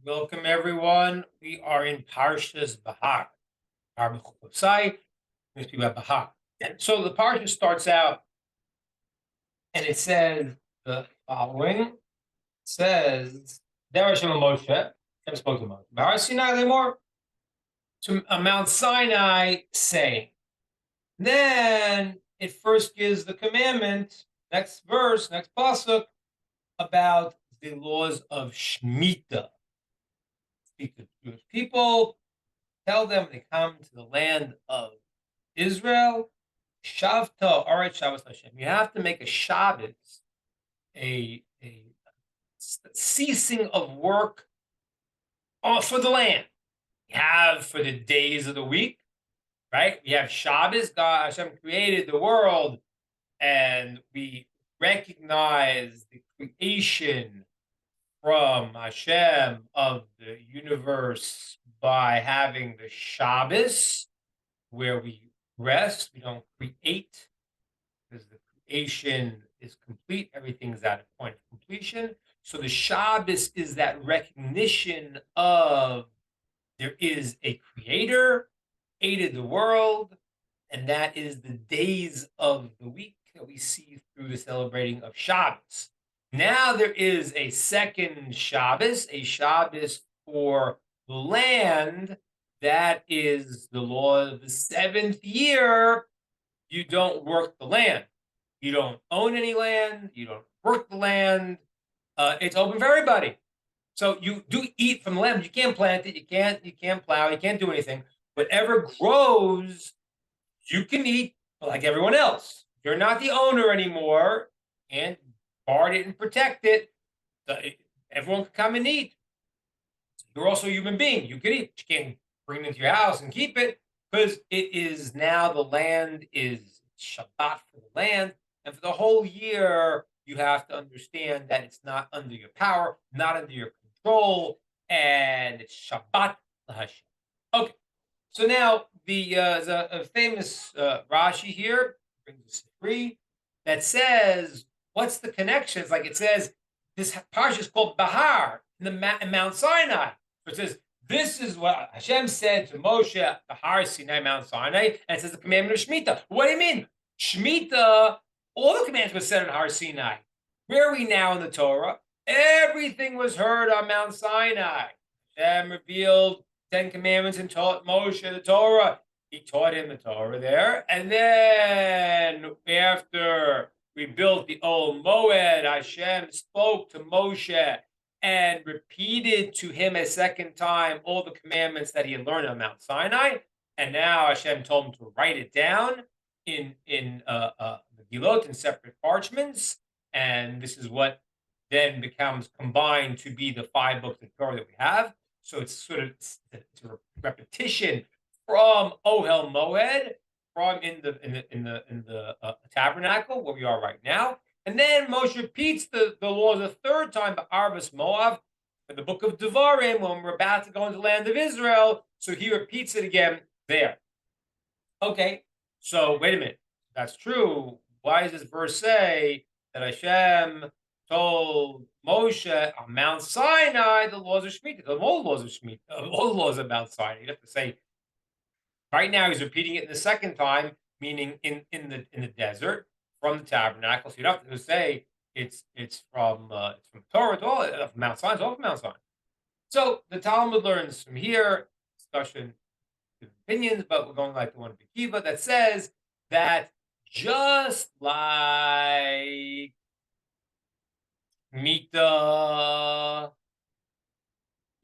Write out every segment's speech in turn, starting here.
Welcome, everyone. We are in Parshas Behar. Must be about Behar. And so the Parsha starts out and it says the following. It says, There Hashem Moshe, Hashem spoke to Moshe, Behar Sinai Lemor, to Mount Sinai, saying. Then it first gives the commandment, next verse, next pasuk, about the laws of Shemitah. Speak to Jewish people, tell them they come to the land of Israel. Shavta Aretz Shabbos Hashem. You have to make a Shabbos, a ceasing of work for the land. You have for the days of the week, right? We have Shabbos. God Hashem created the world, and we recognize the creation from Hashem of the universe by having the Shabbos, where we rest, we don't create, because the creation is complete, everything's at a point of completion. So the Shabbos is that recognition of there is a creator, created the world, and that is the days of the week that we see through the celebrating of Shabbos. Now there is a second Shabbos, a Shabbos for the land. That is the law of the seventh year. You don't work the land. You don't own any land. You don't work the land. It's open for everybody. So you do eat from the land. You can't plant it. You can't plow. You can't do anything. Whatever grows, you can eat like everyone else. You're not the owner anymore, and guard it and protect it. Everyone can come and eat. You're also a human being. You can eat. You can't bring it into your house and keep it, because it is now the land is Shabbat for the land. And for the whole year, you have to understand that it's not under your power, not under your control, and it's Shabbat Hashem. Okay, so now there's a famous Rashi here, brings us three, that says, what's the connection? It's like it says, this parsha is called Behar in Mount Sinai. So it says, this is what Hashem said to Moshe, Behar Sinai, Mount Sinai, and it says the commandment of Shemitah. What do you mean? Shemitah, all the commandments were said on Har Sinai. Where are we now in the Torah? Everything was heard on Mount Sinai. Hashem revealed 10 commandments and taught Moshe the Torah. He taught him the Torah there. And then after we built the old Moed, Hashem spoke to Moshe and repeated to him a second time all the commandments that he had learned on Mount Sinai. And now Hashem told him to write it down in Megillot, in separate parchments. And this is what then becomes combined to be the 5 books of Torah that we have. So it's sort of it's a repetition from Ohel Moed, from in the tabernacle where we are right now. And then Moshe repeats the laws a third time by Arvis Moav in the book of Devarim when we're about to go into the land of Israel. So he repeats it again there. Okay, so wait a minute. That's true. Why does this verse say that Hashem told Moshe on Mount Sinai the laws of Shemitah, all the laws of Shemitah, all the laws of Mount Sinai? You have to say, right now he's repeating it in the second time, meaning in the desert from the tabernacle. So you don't have to say it's from Torah to all from Mount Sinai, it's all from Mount Sinai. So the Talmud learns from here, discussion of opinions, but we're going like the one of Akiva that says that just like Mita,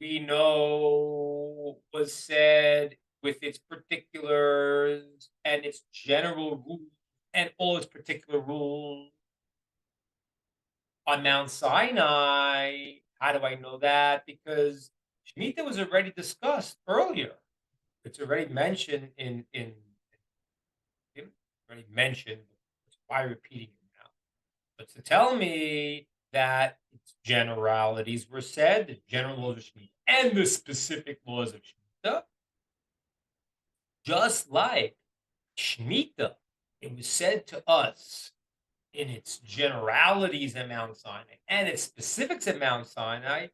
we know was said with its particulars and its general rules and all its particular rules on Mount Sinai. How do I know that? Because Shemitah was already discussed earlier. It's already mentioned already mentioned. Why repeating it now? But to tell me that its generalities were said, the general laws of Shemitah and the specific laws of Shemitah, just like Shemitah, it was said to us in its generalities at Mount Sinai and its specifics at Mount Sinai,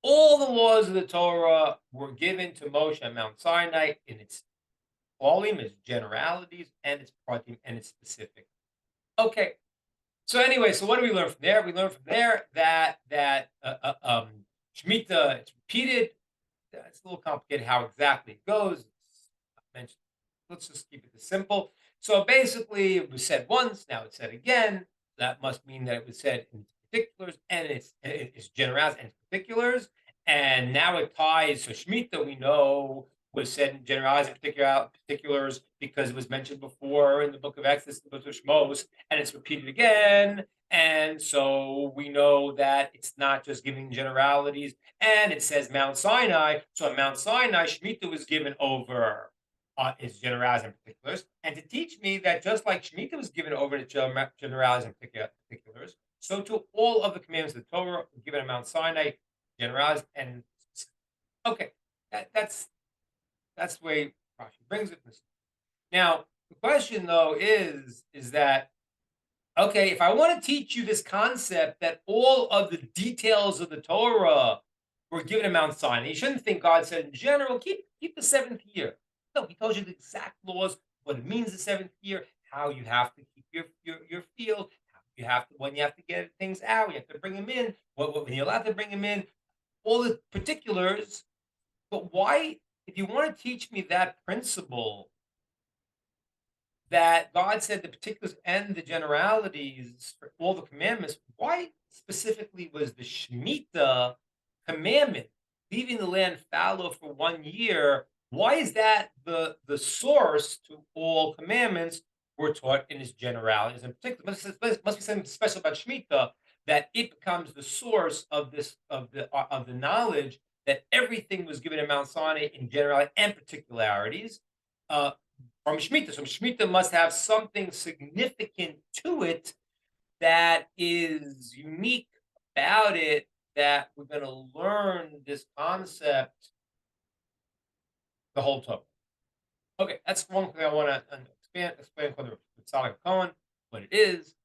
all the laws of the Torah were given to Moshe at Mount Sinai in its volume, its generalities, and its pratim, and its specific. Okay. So anyway, so what do we learn from there? We learn from there that Shemitah, it's repeated. It's a little complicated how exactly it goes. I mentioned, let's just keep it this simple. So basically, it was said once, now it's said again. That must mean that it was said in particulars, and it's generalities and particulars. And now it ties. So Shemitah, we know, was said in generalities and particulars because it was mentioned before in the book of Exodus, the book of Shmos, and it's repeated again. And so we know that it's not just giving generalities, and it says Mount Sinai. So at Mount Sinai, Shemitah was given over its generalities and particulars. And to teach me that just like Shemitah was given over to generalities and particulars, so to all of the commandments of the Torah were given at Mount Sinai, generalities and okay, that's the way Rashi brings it. Now the question though is that okay, if I want to teach you this concept that all of the details of the Torah were given at Mount Sinai, you shouldn't think God said in general, keep the seventh year. No, he told you the exact laws, what it means the seventh year, how you have to keep your field, how you have to when you have to get things out, you have to bring them in, when you're allowed to bring them in, all the particulars. But why, if you want to teach me that principle, that God said the particulars and the generalities for all the commandments, why specifically was the Shemitah commandment, leaving the land fallow for 1 year, why is that the source to all commandments were taught in its generalities in particular? Must be something special about Shemitah that it becomes the source of this of the knowledge that everything was given in Mount Sinai in generality and particularities. From Shemitah. So Shemitah must have something significant to it that is unique about it that we're going to learn this concept the whole time. Okay, that's one thing I want to explain for the Tzaddik Cohen, what it is.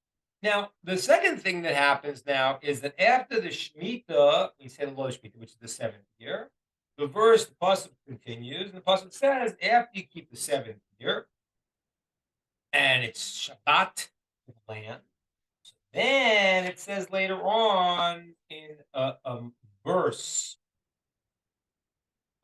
Now, the second thing that happens now is that after the Shemitah, we say the Lo Shemitah, which is the seventh year, the pasuk continues, and the pasuk says, after you keep the seventh year, and it's Shabbat in the land. So then it says later on in verse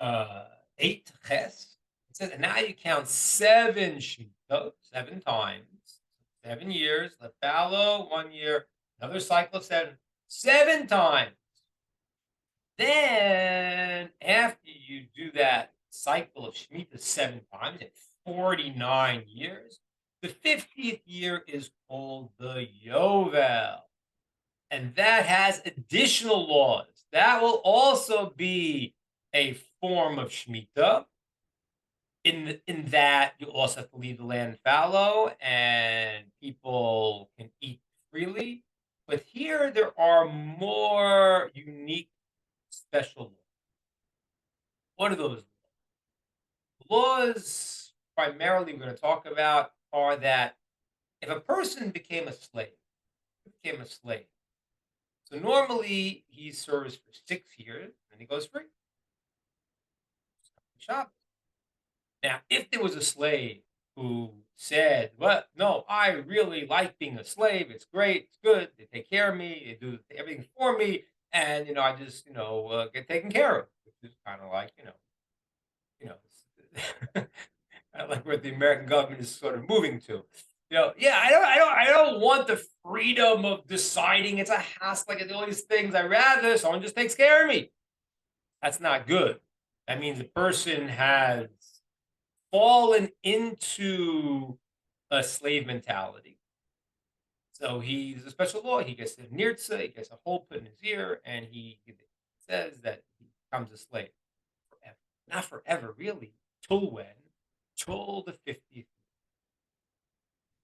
8 Ches, it says, and now you count 7 Shemitah, 7 times, 7 years, let fallow 1 year, another cycle of 7 times. Then after you do that cycle of Shemitah 7 times, at 49 years, the 50th year is called the Yovel. And that has additional laws. That will also be a form of Shemitah, in that you also have to leave the land fallow and people can eat freely. But here there are more unique special laws. What are those laws? Primarily we're going to talk about are that if a person became a slave, so normally he serves for 6 years and he goes free. Shabbos. Now, if there was a slave who said, "Well, no, I really like being a slave. It's great. It's good. They take care of me. They do everything for me, and I just get taken care of," which is kind of like I like where the American government is sort of moving to. Yeah, I don't want the freedom of deciding. It's a hassle. Like all these things. I rather someone just takes care of me. That's not good. That means the person has fallen into a slave mentality. So he's a special law. He gets a nirtza, he gets a hole put in his ear, and he says that he becomes a slave forever. Not forever, really. Till when? Till the 50th.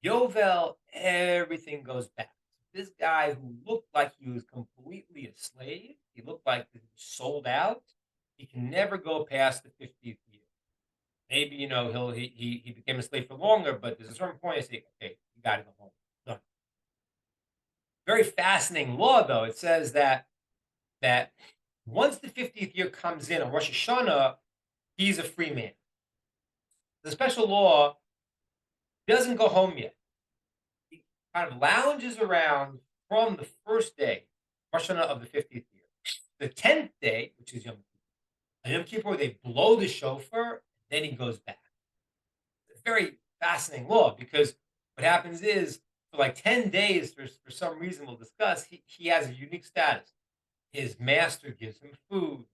Yovel, everything goes back. This guy who looked like he was completely a slave, he looked like he was sold out, he can never go past the 50th year. Maybe he became a slave for longer, but there's a certain point I say, okay, you got to go home. Done. Very fascinating law, though. It says that Once the 50th year comes in on Rosh Hashanah, he's a free man. The special law doesn't go home yet. He kind of lounges around from the first day, Rosh Hashanah of the 50th year. The 10th day, which is Yom Kippur, on Yom Kippur, they blow the shofar, then he goes back. It's a very fascinating law because what happens is for like 10 days, for some reason we'll discuss, he has a unique status. His master gives him food,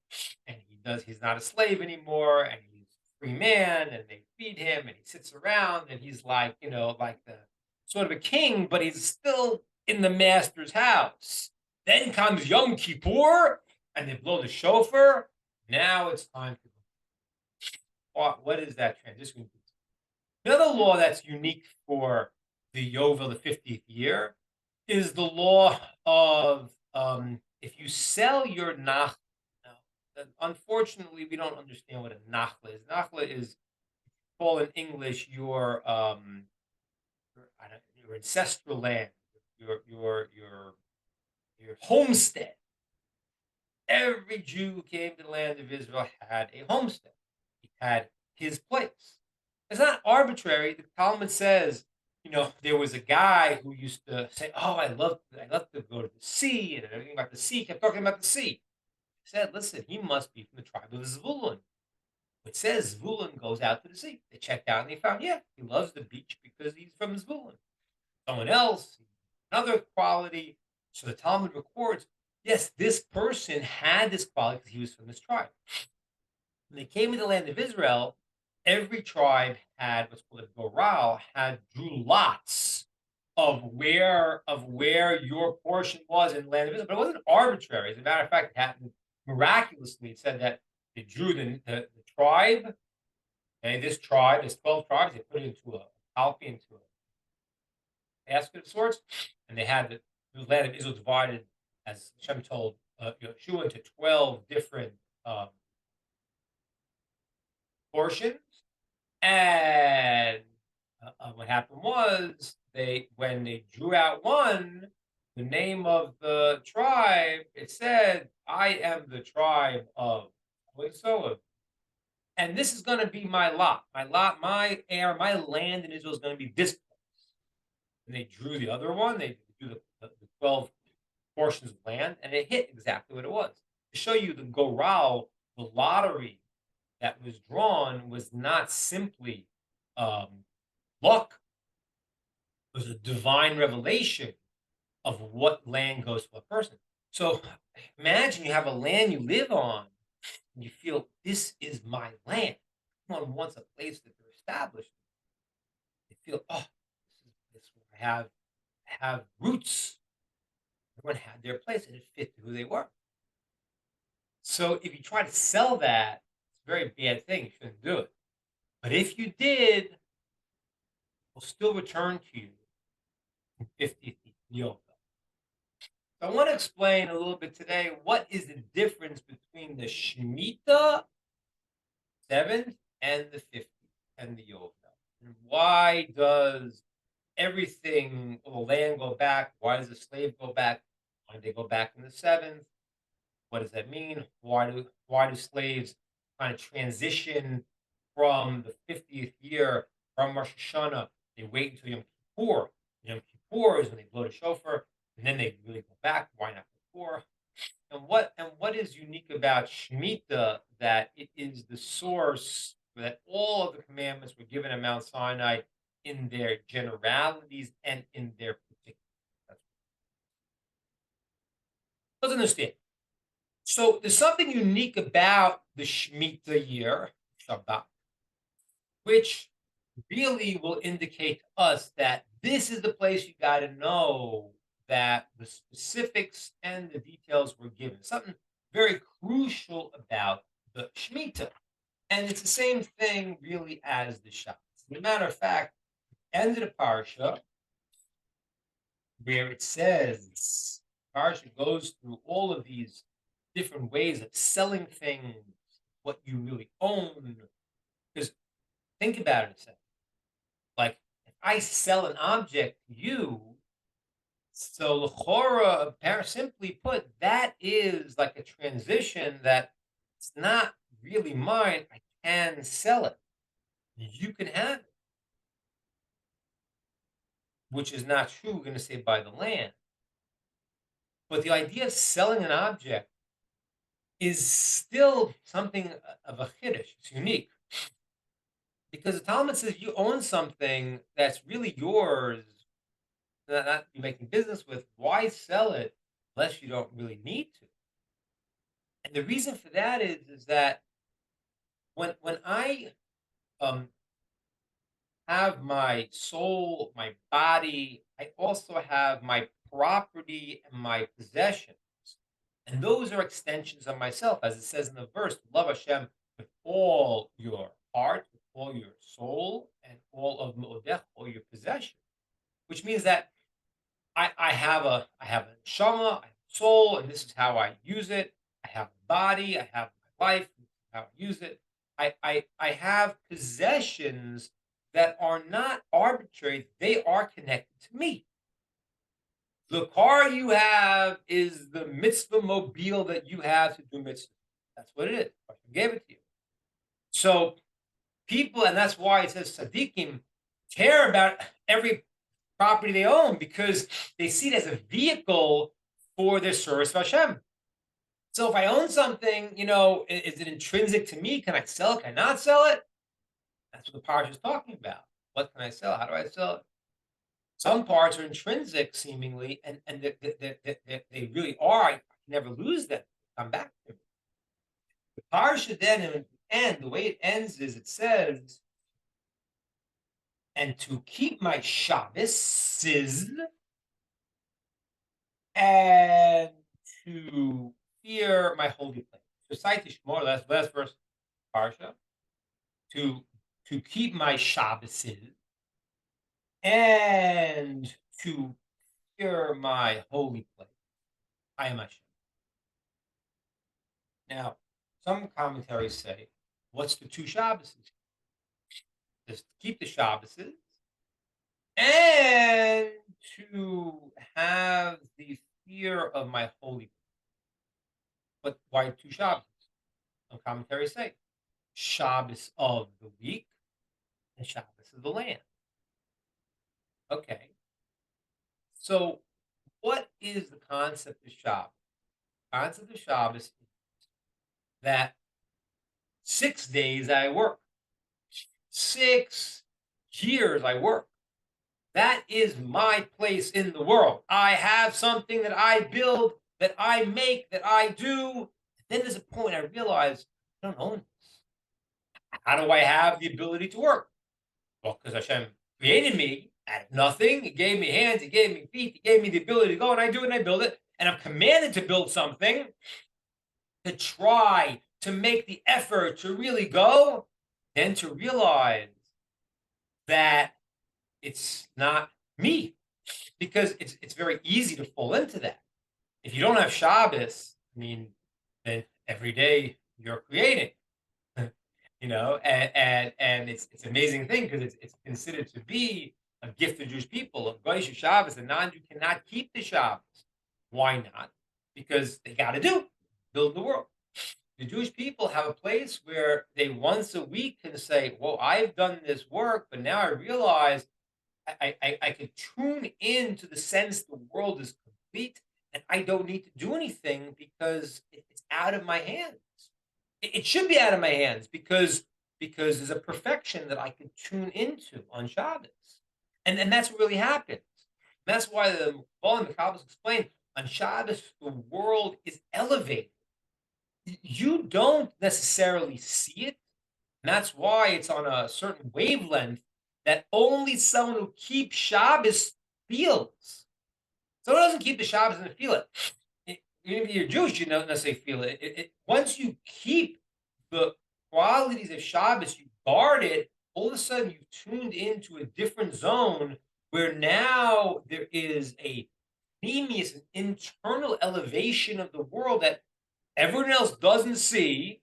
and he's not a slave anymore, and he's a free man, and they feed him, and he sits around, and he's like, like the sort of a king, but he's still in the master's house. Then comes Yom Kippur, and they blow the shofar. Now it's time to go. What is that transition? Another law that's unique for the Yovel, the 50th year, is the law of if you sell your nachla. Now, unfortunately, we don't understand what a nachla is. Nachla is called in English your ancestral land, your homestead. Every Jew who came to the land of Israel had a homestead. He had his place. It's not arbitrary. The Talmud says, there was a guy who used to say, "Oh, I love to go to the sea," and everything about the sea. Kept talking about the sea. He said, "Listen, he must be from the tribe of Zvulun." It says Zvulun goes out to the sea. They checked out and they found, yeah, he loves the beach because he's from Zvulun. Someone else, another quality. So the Talmud records, yes, this person had this quality because he was from this tribe. When they came into the land of Israel, every tribe had what's called a goral, drew lots of where your portion was in the land of Israel, but it wasn't arbitrary. As a matter of fact, it happened miraculously. It said that they drew the tribe, and this tribe, there's 12 tribes, they put it into a palpi, into a basket of sorts, and they had the land of Israel divided, as Hashem told Yeshua, into 12 different portions. And what happened was when they drew out one, the name of the tribe, it said, "I am the tribe of so and this is going to be my lot. My land in Israel is going to be this place." And they drew the other one. They drew the 12 portions of land, and it hit exactly what it was. To show you the goral, the lottery that was drawn was not simply luck. It was a divine revelation of what land goes to a person. So imagine you have a land you live on, and you feel, this is my land. Someone wants a place that they're established. They feel, oh, this is where I have roots. Everyone had their place, and it fit who they were. So if you try to sell that, it's a very bad thing. You shouldn't do it. But if you did, it will still return to you in 50th year. So I want to explain a little bit today what is the difference between the Shemitah 7th and the 50th and the Yovel. And why does everything, the land go back? Why does the slave go back? Why do they go back in the 7th? What does that mean? Why do slaves kind of transition from the 50th year from Rosh Hashanah? They wait until Yom Kippur. Yom Kippur is when they blow the shofar, and then they really go back. Why not before? And what is unique about Shemitah, that it is the source that all of the commandments were given at Mount Sinai in their generalities and in their particulars. Let's understand. So there's something unique about the Shemitah year, Shabbat, which really will indicate to us that this is the place you got to know that the specifics and the details were given. Something very crucial about the Shemitah. And it's the same thing really as the Shabbos. As a matter of fact, end of the Parsha, where it says, Parsha goes through all of these different ways of selling things, what you really own. Because think about it a second. Like, if I sell an object to you, So l'chora, simply put, that is like a transition that it's not really mine. I can sell it. You can have it, which is not true. We're going to say by the land. But the idea of selling an object is still something of a chiddush. It's unique because the Talmud says you own something that's really yours, not you're making business with. Why sell it unless you don't really need to? And the reason for that is that when I um, have my soul, my body, I also have my property and my possessions. And those are extensions of myself, as it says in the verse, love Hashem with all your heart, with all your soul, and all of Me'odech, all your possessions. Which means that I have a neshama, I have a soul, and this is how I use it. I have a body, I have my life, this is how I use it. I have possessions that are not arbitrary, they are connected to me. The car you have is the mitzvah mobile that you have to do mitzvah. That's what it is. I gave it to you. So people, and that's why it says tzaddikim care about every property they own because they see it as a vehicle for their service of Hashem. So if I own something, is it intrinsic to me? Can I sell it? Can I not sell it? That's what the Parshas is talking about. What can I sell? How do I sell it? Some parts are intrinsic, seemingly, and they really are. I can never lose them. Come back to me. The Parsha then, in the end, the way it ends is it says, and to keep my Shabbos and to fear my holy place. So cite Shmor, last verse, Parsha, to keep my Shabbos and to fear my holy place. I am Hashem. Now, some commentaries say, what's the two Shabbos? Just to keep the Shabbos and to have the fear of my holy place. But why two Shabbos? Some commentaries say Shabbos of the week and Shabbos of the land. Okay. So what is the concept of Shabbos? The concept of Shabbos is that 6 days I work. 6 years I work. That is my place in the world. I have something that I build, that I make, that I do. Then there's a point I realize I don't own this. How do I have the ability to work? Well, because Hashem created me out of nothing. He gave me hands, he gave me feet, he gave me the ability to go, and I do it and I build it. And I'm commanded to build something, to try, to make the effort to really go, then to realize that it's not me, because it's very easy to fall into that. If you don't have Shabbos, then every day you're creating, and it's an amazing thing because it's considered to be a gift of Jewish people. Of Goyish Shabbos, the non-Jew cannot keep the Shabbos. Why not? Because they got to build the world. The Jewish people have a place where they once a week can say, well, I've done this work, but now I realize I can tune in to the sense the world is complete and I don't need to do anything because it's out of my hands. It should be out of my hands because there's a perfection that I can tune into on Shabbos. And that's what really happens. That's why the Baal and the Kabbalists explain on Shabbos, the world is elevated. You don't necessarily see it. And that's why it's on a certain wavelength that only someone who keeps Shabbos feels. Someone who doesn't keep the Shabbos doesn't feel it. Even if you're Jewish, you don't necessarily feel it. Once you keep the qualities of Shabbos, you guard it, all of a sudden you've tuned into a different zone where now there is a previous internal elevation of the world that everyone else doesn't see,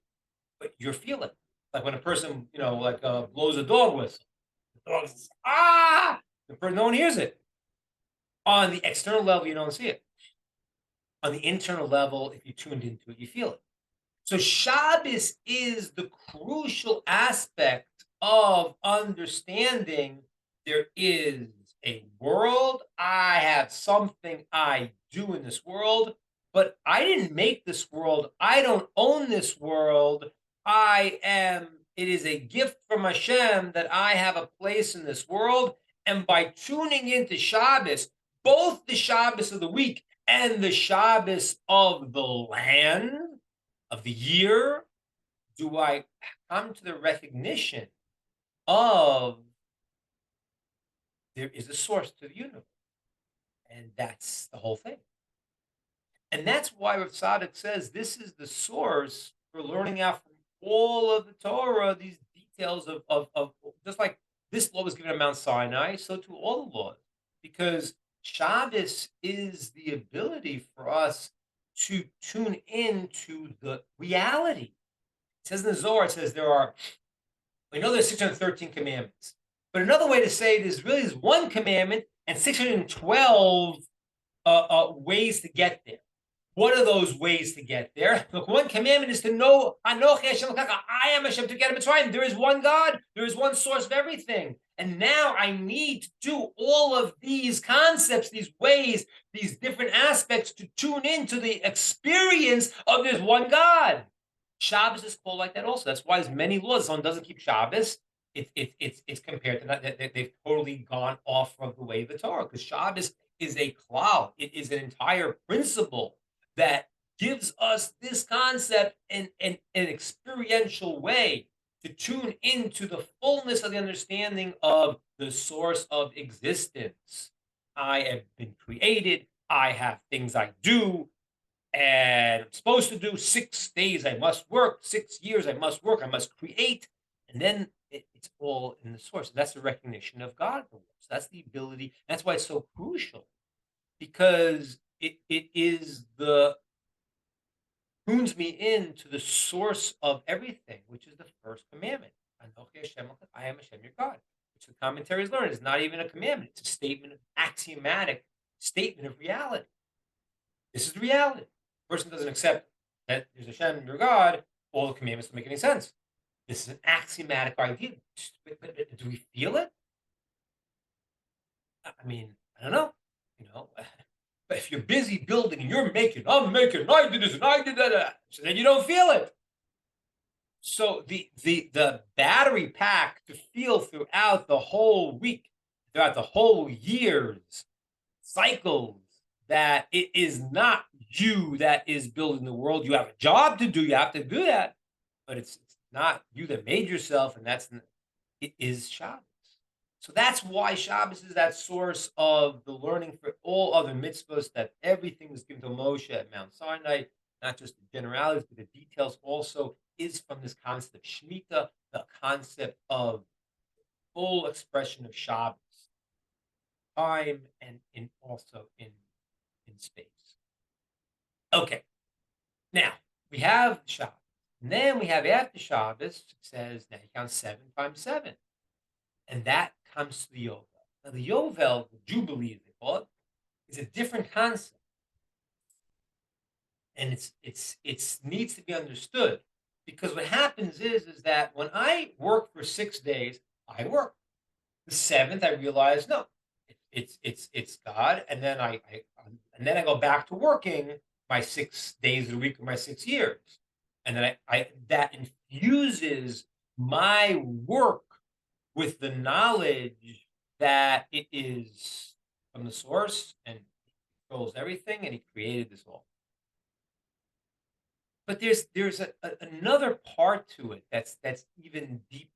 but you're feeling. Like when a person, blows a dog whistle. The dog says, ah! No one hears it. On the external level, you don't see it. On the internal level, if you tuned into it, you feel it. So Shabbos is the crucial aspect of understanding there is a world. I have something I do in this world, but I didn't make this world. I don't own this world. It is a gift from Hashem that I have a place in this world. And by tuning into Shabbos, both the Shabbos of the week and the Shabbos of the land, of the year, do I come to the recognition of there is a source to the universe. And that's the whole thing. And that's why Rav Tzadok says this is the source for learning out from all of the Torah, these details of just like this law was given at Mount Sinai, so to all the laws. Because Shabbos is the ability for us to tune into the reality. It says in the Zohar, it says we know there's 613 commandments. But another way to say it is really there's one commandment and 612 ways to get there. What are those ways to get there? Look, one commandment is to know Anochi Hashem Elokeka, I am Hashem to get Mitzrayim. There is one God. There is one source of everything. And now I need to do all of these concepts, these ways, these different aspects to tune into the experience of this one God. Shabbos is called like that also. That's why there's many laws. Someone doesn't keep Shabbos. It's compared to that. They've totally gone off from the way of the Torah, because Shabbos is a cloud. It is an entire principle that gives us this concept in an experiential way to tune into the fullness of the understanding of the source of existence. I have been created. I have things I do, and I'm supposed to do 6 days I must work, 6 years I must work, I must create, and then it's all in the source. That's the recognition of God. So that's the ability. That's why it's so crucial, because it is tunes me into the source of everything, which is the first commandment. Anochi Hashem, I am Hashem, your God. Which the commentaries learn is not even a commandment. It's a statement, of axiomatic statement of reality. This is the reality. The person doesn't accept that there's Hashem, your God, all the commandments don't make any sense. This is an axiomatic idea. But do we feel it? I mean, I don't know. But if you're busy building and you're making, I'm making, and I did this and I did that, so then you don't feel it. So the battery pack to feel throughout the whole week, throughout the whole year's cycles, that it is not you that is building the world. You have a job to do. You have to do that, but it's not you that made yourself, and it is Shabbos. So that's why Shabbos is that source of the learning for all other mitzvahs, that everything was given to Moshe at Mount Sinai, not just the generalities, but the details also is from this concept of Shemitah, the concept of full expression of Shabbos, time and also in space. Okay, now we have Shabbos. And then we have after Shabbos, it says, now you count 7 times 7. And that comes to the Yovel. Now, the Yovel, the Jubilee, as they call it, is a different concept. And it needs to be understood, because what happens is that when I work for 6 days, I work. The 7th, I realize, no, it's God. And then I go back to working my 6 days of the week or my 6 years. And then that infuses my work with the knowledge that it is from the source and controls everything, and he created this all. But there's another part to it that's even deeper.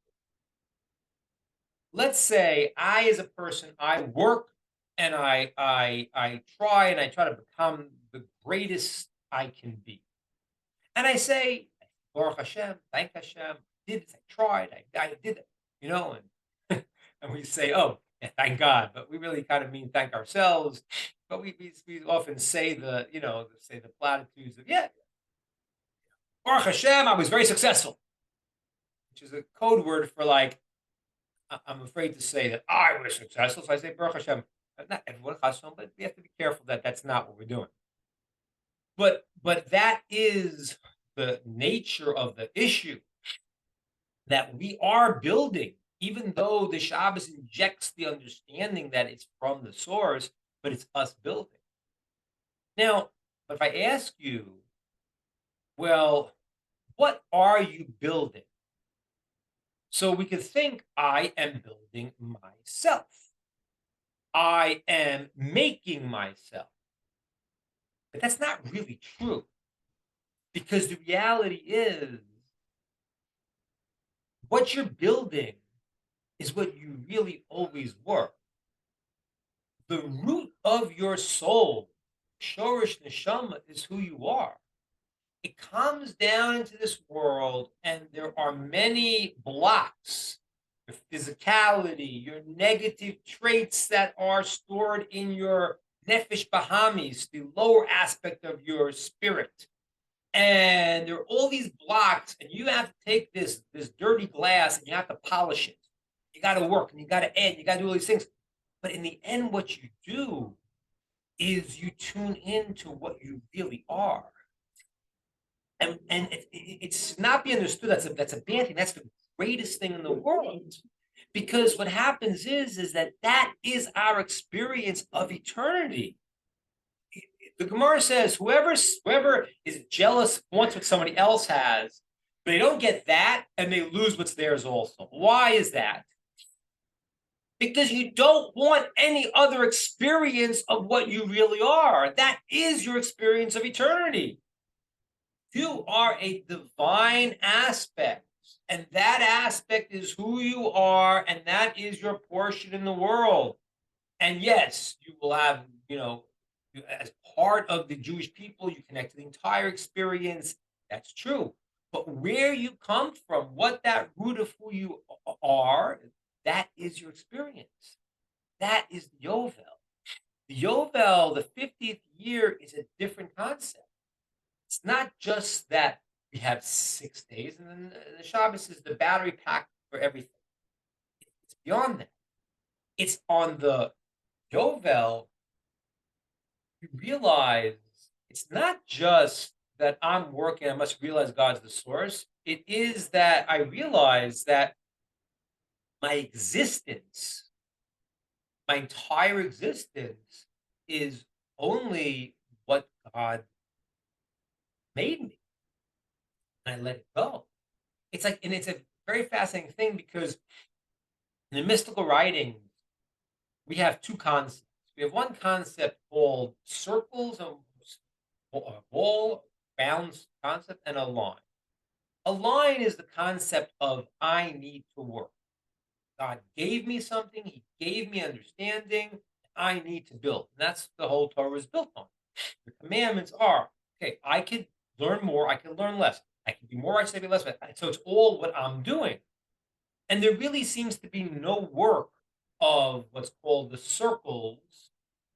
Let's say I, as a person, I work and I try to become the greatest I can be. And I say, Baruch Hashem, thank Hashem, I did this, I tried, I did it, and and we say, oh, yeah, thank God, but we really kind of mean thank ourselves. But we often say the platitudes of, yeah, Baruch Hashem, I was very successful, which is a code word for, like, I'm afraid to say that I was successful, so I say Baruch Hashem, Not everyone, chas v'shalom, but we have to be careful that that's not what we're doing. But that is the nature of the issue, that we are building, even though the Shabbos injects the understanding that it's from the source, but it's us building. Now, if I ask you, well, what are you building? So we could think, I am building myself. I am making myself. But that's not really true. Because the reality is, what you're building is what you really always were. The root of your soul, Shorish Neshama, is who you are. It comes down into this world, and there are many blocks: your physicality, your negative traits that are stored in your nefesh bahamis, the lower aspect of your spirit. And there are all these blocks, and you have to take this dirty glass and you have to polish it. You got to work and you got to add, you got to do all these things. But in the end, what you do is you tune into what you really are. And it's not be understood that's a bad thing. That's the greatest thing in the world. Because what happens is that is our experience of eternity. The Gemara says whoever is jealous wants what somebody else has, but they don't get that and they lose what's theirs also. Why is that? Because you don't want any other experience of what you really are. That is your experience of eternity. You are a divine aspect, and that aspect is who you are, and that is your portion in the world. And yes, you will have, as part of the Jewish people, you connect to the entire experience. That's true. But where you come from, what that root of who you are, that is your experience. That is the Yovel. The Yovel, the 50th year, is a different concept. It's not just that we have 6 days, and then the Shabbos is the battery pack for everything. It's beyond that. It's on the Yovel. You realize it's not just that I'm working, I must realize God's the source. It is that I realize that my existence, my entire existence, is only what God made me. And I let it go. It's like, and it's a very fascinating thing, because in the mystical writings, we have two concepts. We have one concept called circles, a wall, bounds concept, and a line. A line is the concept of I need to work. God gave me something, He gave me understanding, I need to build. And that's the whole Torah is built on. The commandments are, okay, I could learn more, I can learn less. I can be more, I can be less. So it's all what I'm doing. And there really seems to be no work of what's called the circles,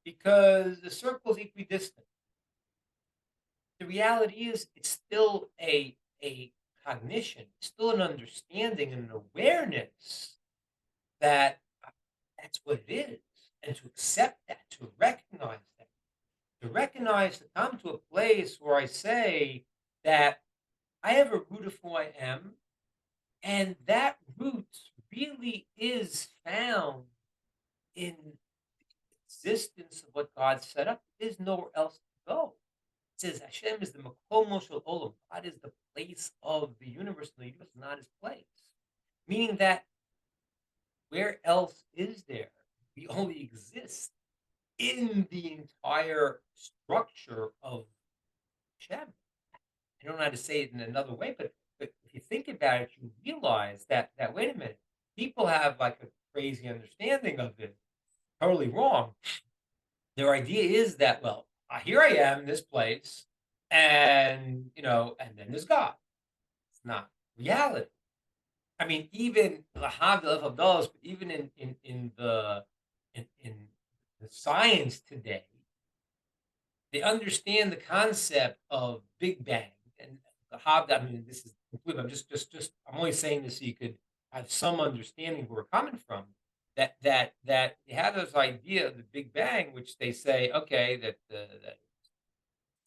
because the circle is equidistant. The reality is it's still a cognition, it's still an understanding and an awareness that that's what it is. And to accept that, to recognize that, to come to a place where I say that I have a root of who I am, and that root really is found in the existence of what God set up. There's nowhere else to go. It says Hashem is the Makomo Shel Olam. God is the place of the universe, and the universe is not His place. Meaning that where else is there? We only exist in the entire structure of Hashem. I don't know how to say it in another way, but if you think about it, you realize that wait a minute, people have like a crazy understanding of it, totally wrong. Their idea is that, well, here I am in this place, and and then there's God. It's not reality. I mean, even but even in the science today, they understand the concept of Big Bang and the I mean, this is completely. I'm just. I'm only saying this so you could have some understanding of where we're coming from. that you have this idea of the Big Bang, which they say, okay, that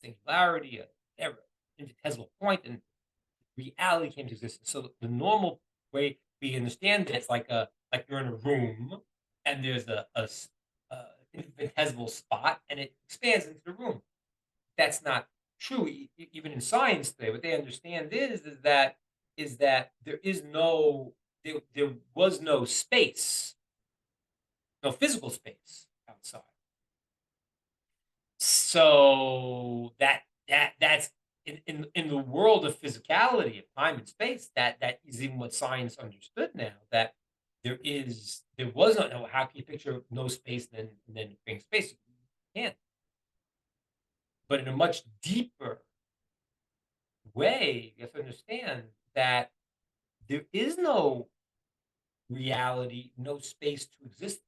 singularity, ever infinitesimal point, and reality came to existence. So the normal way we understand it, it's like you're in a room and there's a infinitesimal spot and it expands into the room. That's not true even in science today. What they understand is that there was no space, no physical space outside. So that's in the world of physicality, of time and space, that is even what science understood now, that there was no, how can you picture no space and then bring space? You can't. But in a much deeper way, you have to understand that there is no reality, no space to exist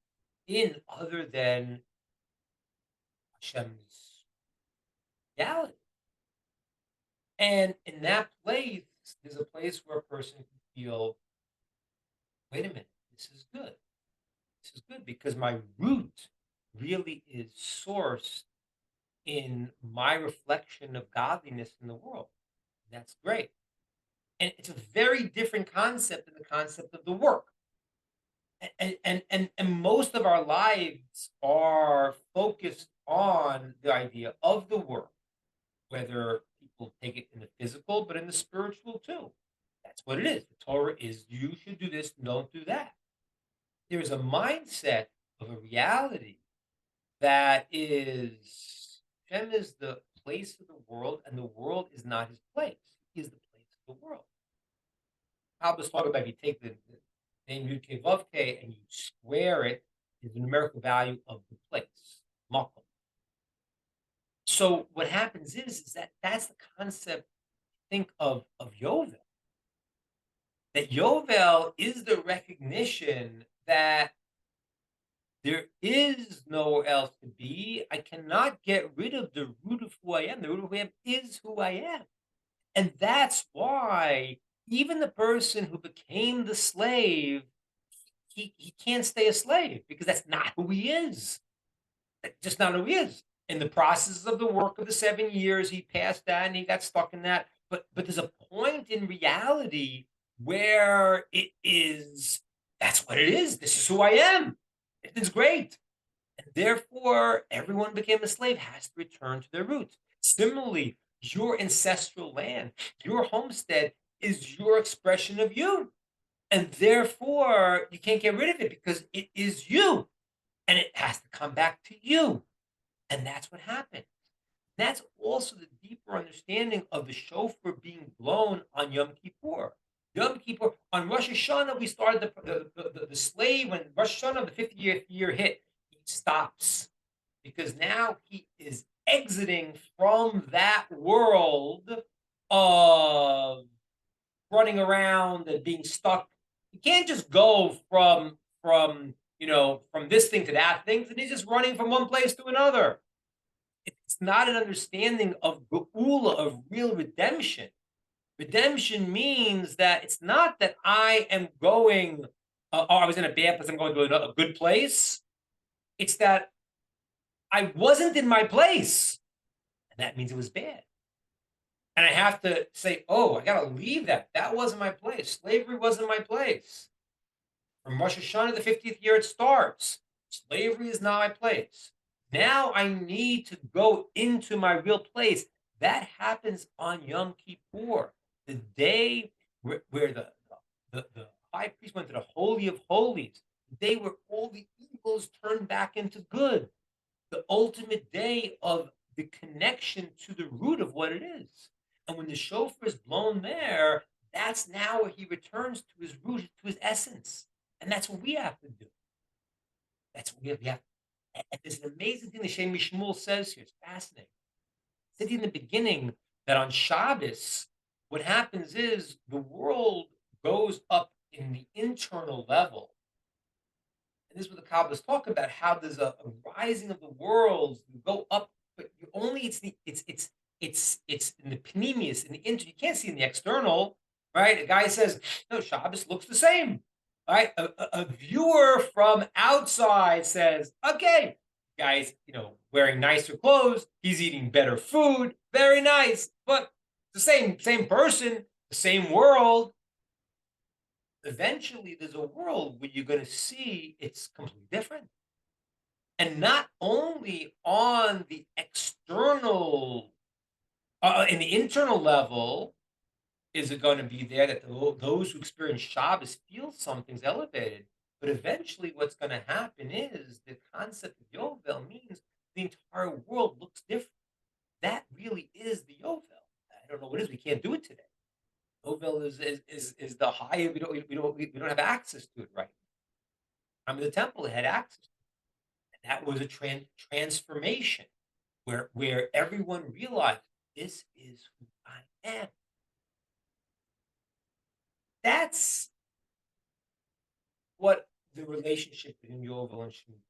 in other than Hashem's reality. And in that place, there's a place where a person can feel, wait a minute, this is good. This is good because my root really is sourced in my reflection of godliness in the world. That's great. And it's a very different concept than the concept of the work. And most of our lives are focused on the idea of the work, whether people take it in the physical, but in the spiritual too. That's what it is. The Torah is you should do this, don't do that. There's a mindset of a reality that is Hashem is the place of the world, and the world is not his place. He is the place of the world. I'll just talk about if you take the name Yud Kei Vav Kei and you square it, is the numerical value of the place, makom. So what happens is that that's the concept, think of Yovel. That Yovel is the recognition that there is nowhere else to be. I cannot get rid of the root of who I am. The root of who I am is who I am. And that's why even the person who became the slave, he can't stay a slave because that's not who he is. That's just not who he is. In the process of the work of the 7 years, he passed that and he got stuck in that. But there's a point in reality where it is, that's what it is. This is who I am. It's great. And therefore, everyone became a slave has to return to their roots. Similarly, your ancestral land, your homestead is your expression of you. And therefore, you can't get rid of it because it is you. And it has to come back to you. And that's what happened. That's also the deeper understanding of the shofar being blown on Yom Kippur. Yom Kippur, on Rosh Hashanah, we started the slave, when Rosh Hashanah, the 50th year hit, he stops because now he is exiting from that world of running around and being stuck. You can't just go from this thing to that thing, and he's just running from one place to another. It's not an understanding of geula, of real redemption. Redemption means that it's not that I am going, I was in a bad place, I'm going to a good place. It's that I wasn't in my place, and that means it was bad. And I have to say, oh, I got to leave that. That wasn't my place. Slavery wasn't my place. From Rosh Hashanah, the 50th year, it starts. Slavery is not my place. Now I need to go into my real place. That happens on Yom Kippur, the day where the high priest went to the Holy of Holies, the day where all the evils turned back into good, the ultimate day of the connection to the root of what it is. And when the shofar is blown there, that's now where he returns to his root, to his essence. And that's what we have to do. That's what we have. And there's an amazing thing the Shem Mishmul says here. It's fascinating. It said in the beginning that on Shabbos, what happens is the world goes up in the internal level. And this is what the Kabbalists talk about, how there's a rising of the worlds. You go up, but you only it's in the panemius, in the inter. You can't see in the external, right? A guy says, no, Shabbos looks the same. right? A viewer from outside says, okay, guy's, wearing nicer clothes, he's eating better food, very nice. But the same person, the same world. Eventually, there's a world where you're going to see it's completely different. And not only on the external, in the internal level, is it going to be there that those who experience Shabbos feel something's elevated. But eventually, what's going to happen is the concept of Yovel means the entire world looks different. That really is the Yovel. I don't know what it is. We can't do it today. Yovel is the higher. We don't have access to it right now. I mean, the temple had access. And that was a transformation where everyone realized this is who I am. That's what the relationship between Yovel and Shemitah.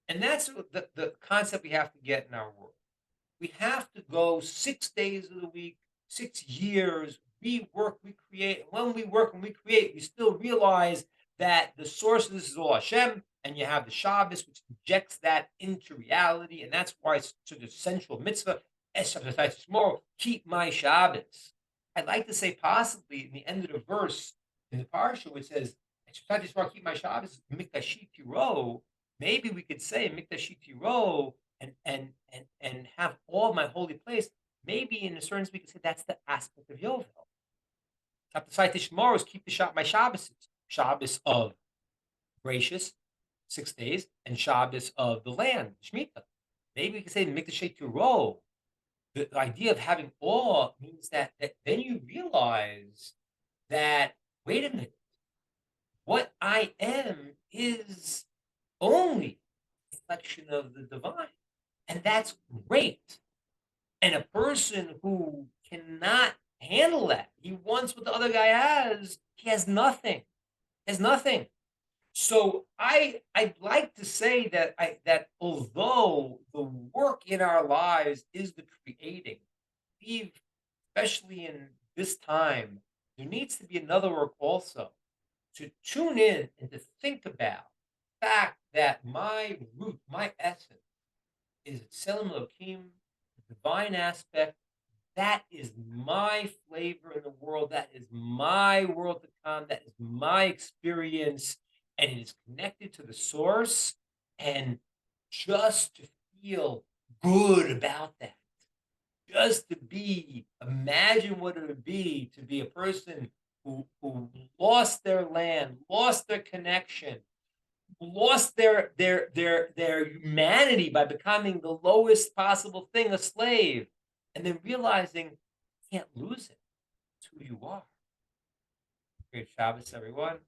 And that's the concept we have to get in our world. We have to go 6 days of the week, 6 years. We work, we create. And when we work and we create, we still realize that the source of this is all Hashem, and you have the Shabbos, which injects that into reality. And that's why it's such a central mitzvah. Tomorrow, keep my Shabbos. I'd like to say possibly in the end of the verse in the parsha, which says, keep my Shabbos, mikdashi tiro. Maybe we could say mikdashi tiro and have all my holy place. Maybe in a certain sense we could say that's the aspect of Yovel. Chapter Saitish tomorrow is keep my Shabbos. Shabbos of gracious, 6 days, and Shabbos of the land, Shemitah. Maybe we could say mikdashi tiro. The idea of having awe means that then you realize that, wait a minute, what I am is only a reflection of the divine. And that's great. And a person who cannot handle that, he wants what the other guy has, he has nothing. Has nothing. So I'd like to say that although the work in our lives is the creating, we've, especially in this time, there needs to be another work also to tune in and to think about the fact that my root, my essence, is Tselem Elohim, the divine aspect. That is my flavor in the world. That is my world to come. That is my experience. And it is connected to the source. And just to feel good about that, just to imagine what it would be to be a person who lost their land, lost their connection, lost their humanity by becoming the lowest possible thing, a slave, and then realizing you can't lose it. It's who you are. Great Shabbos, everyone.